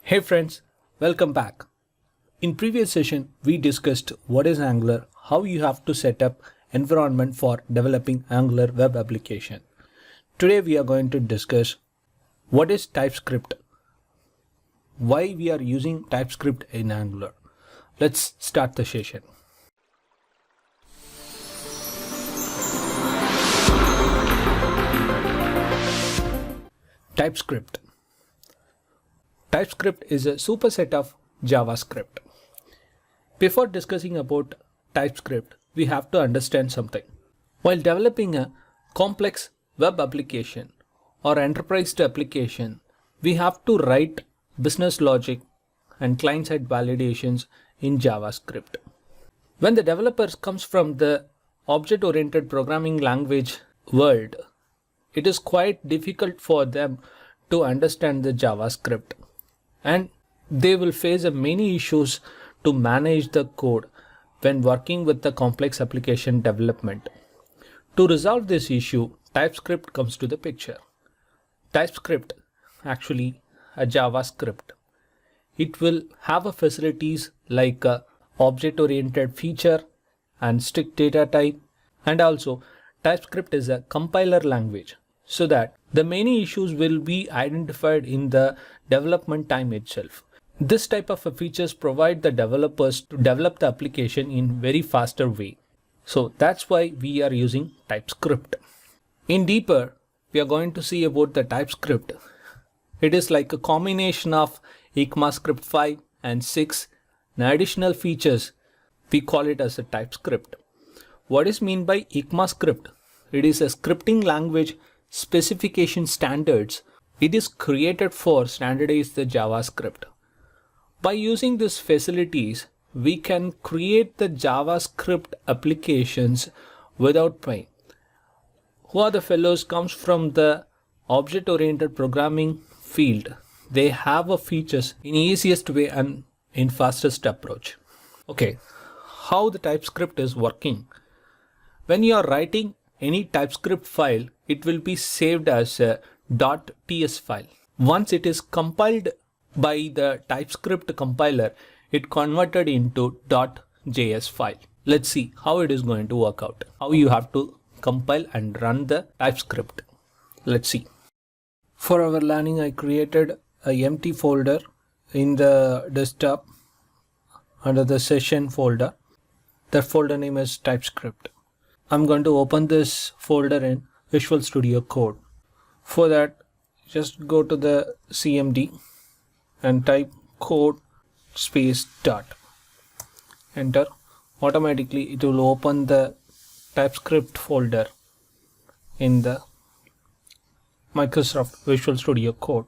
Hey friends, welcome back. In previous session, we discussed what is Angular, how you have to set up environment for developing Angular web application. Today we are going to discuss what is TypeScript, why we are using TypeScript in Angular. Let's start the session. TypeScript. TypeScript is a superset of JavaScript. Before discussing about TypeScript, we have to understand something. While developing a complex web application or enterprise application, we have to write business logic and client-side validations in JavaScript. When the developer comes from the object-oriented programming language world, it is quite difficult for them to understand the JavaScript. And they will face many issues to manage the code when working with the complex application development. To resolve this issue, TypeScript comes to the picture. TypeScript, actually a JavaScript, it will have facilities like object-oriented feature and strict data type, and also TypeScript is a compiler language, so that the many issues will be identified in the development time itself. This type of features provide the developers to develop the application in very faster way. So that's why we are using TypeScript. In deeper, we are going to see about the TypeScript. It is like a combination of ECMAScript 5 and 6 and additional features. We call it as a TypeScript. What is meant by ECMAScript? It is a scripting language specification standards. It is created for standardize the JavaScript. By using these facilities, we can create the JavaScript applications without pain. Who are the fellows comes from the object-oriented programming field. They have a features in easiest way and in fastest approach. Okay, how the TypeScript is working. When you are writing any TypeScript file, it will be saved as a .ts file. Once it is compiled by the TypeScript compiler, it converted into .js file. Let's see how it is going to work out. How you have to compile and run the TypeScript. Let's see. For our learning, I created an empty folder in the desktop under the session folder. That folder name is TypeScript. I'm going to open this folder in Visual Studio Code. For that, just go to the CMD and type code space dot. Enter. Automatically it will open the TypeScript folder in the Microsoft Visual Studio Code.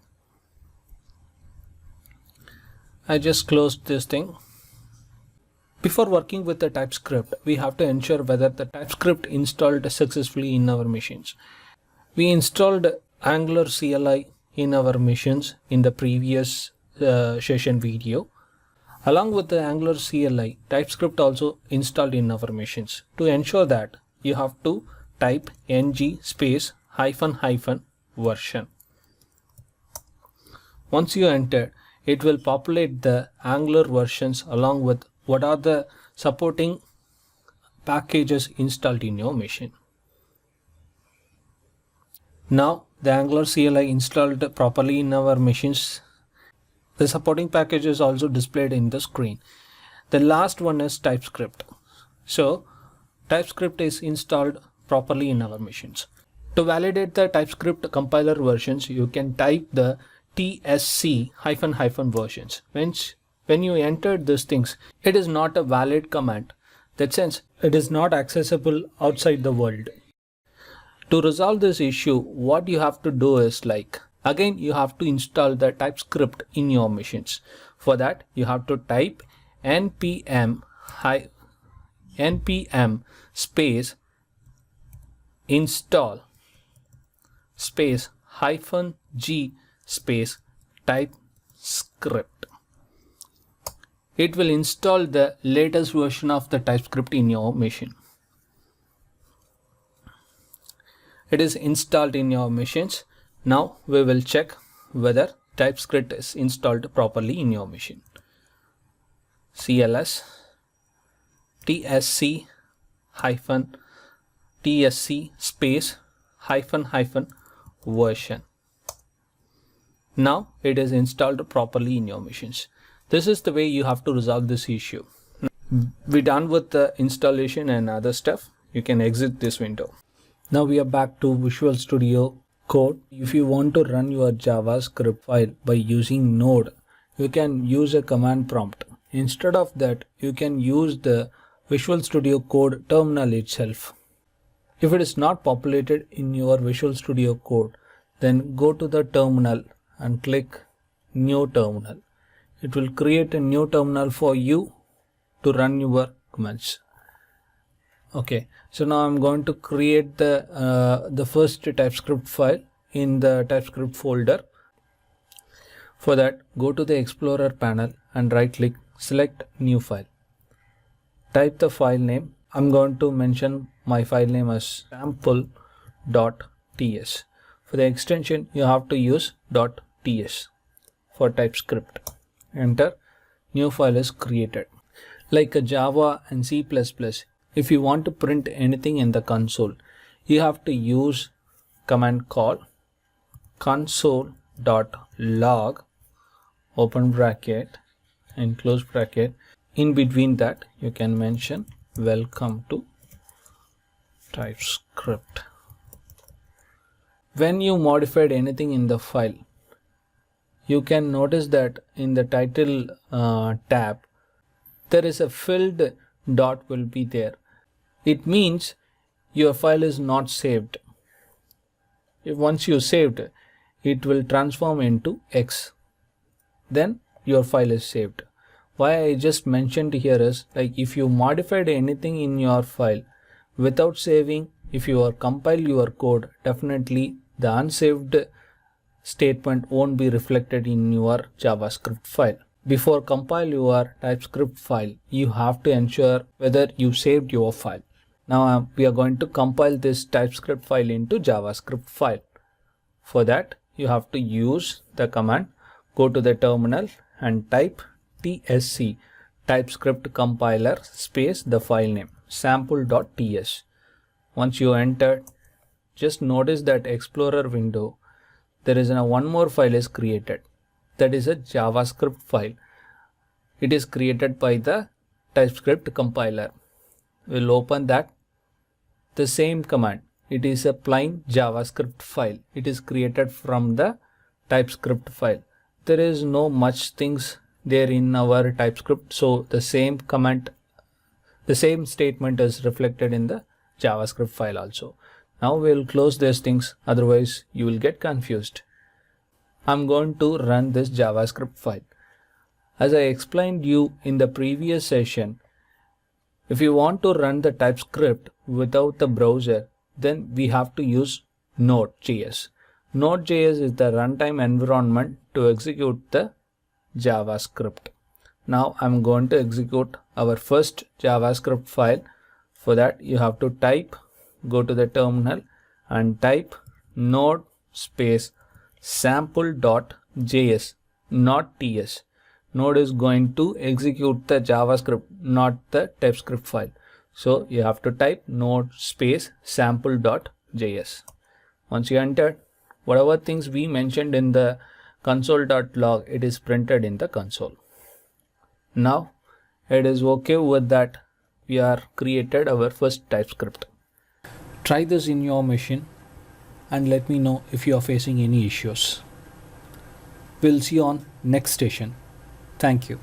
I just closed this thing. Before working with the TypeScript, we have to ensure whether the TypeScript installed successfully in our machines. We installed Angular CLI in our machines in the previous session video. Along with the Angular CLI, TypeScript also installed in our machines. To ensure that, you have to type ng space -- version. Once you enter, it will populate the Angular versions along with what are the supporting packages installed in your machine. Now the Angular CLI installed properly in our machines. The supporting package is also displayed in the screen. The last one is TypeScript. So TypeScript is installed properly in our machines. To validate the TypeScript compiler versions, you can type the tsc -- versions. When you enter these things, it is not a valid command. That sense, it is not accessible outside the world. To resolve this issue, what you have to do is again you have to install the TypeScript in your machines. For that, you have to type npm space install space -g space TypeScript. It will install the latest version of the TypeScript in your machine. It is installed in your machines. Now we will check whether TypeScript is installed properly in your machine. CLS TSC hyphen TSC space hyphen version. Now it is installed properly in your machines. This is the way you have to resolve this issue. We're done with the installation and other stuff. You can exit this window. Now we are back to Visual Studio Code. If you want to run your JavaScript file by using Node, you can use a command prompt. Instead of that, you can use the Visual Studio Code terminal itself. If it is not populated in your Visual Studio Code, then go to the terminal and click New Terminal. It will create a new terminal for you to run your commands. Okay, so now I'm going to create the first TypeScript file in the TypeScript folder. For that, go to the Explorer panel and right click, select New File. Type the file name. I'm going to mention my file name as sample.ts. For the extension, you have to use .ts for TypeScript. Enter. New file is created. Like a Java and C++, if you want to print anything in the console, you have to use command call console.log open bracket and close bracket. In between that, you can mention welcome to TypeScript. When you modified anything in the file, you can notice that in the title tab, there is a filled dot will be there. It means your file is not saved. Once you saved, it will transform into X. Then your file is saved. Why I just mentioned here is, like, if you modified anything in your file without saving, if you compile your code, definitely the unsaved statement won't be reflected in your JavaScript file. Before compile your TypeScript file, you have to ensure whether you saved your file. Now we are going to compile this TypeScript file into JavaScript file. For that, you have to use the command, go to the terminal and type tsc TypeScript compiler space the file name sample.ts. Once you enter, just notice that Explorer window, there is one more file is created. That is a JavaScript file. It is created by the TypeScript compiler. We'll open that. The same command. It is a plain JavaScript file. It is created from the TypeScript file. There is no much things there in our TypeScript. So the same command, the same statement is reflected in the JavaScript file also. Now we'll close these things. Otherwise you will get confused. I'm going to run this JavaScript file. As I explained you in the previous session, if you want to run the TypeScript without the browser, then we have to use Node.js. Node.js is the runtime environment to execute the JavaScript. Now I'm going to execute our first JavaScript file. For that, you have to go to the terminal and type node space sample.js, not ts. Node is going to execute the JavaScript, not the TypeScript file. So you have to type node space sample.js. Once you enter, whatever things we mentioned in the console.log, it is printed in the console. Now it is okay with that. We are created our first TypeScript. Try this in your machine and let me know if you are facing any issues. We'll see you on next session. Thank you.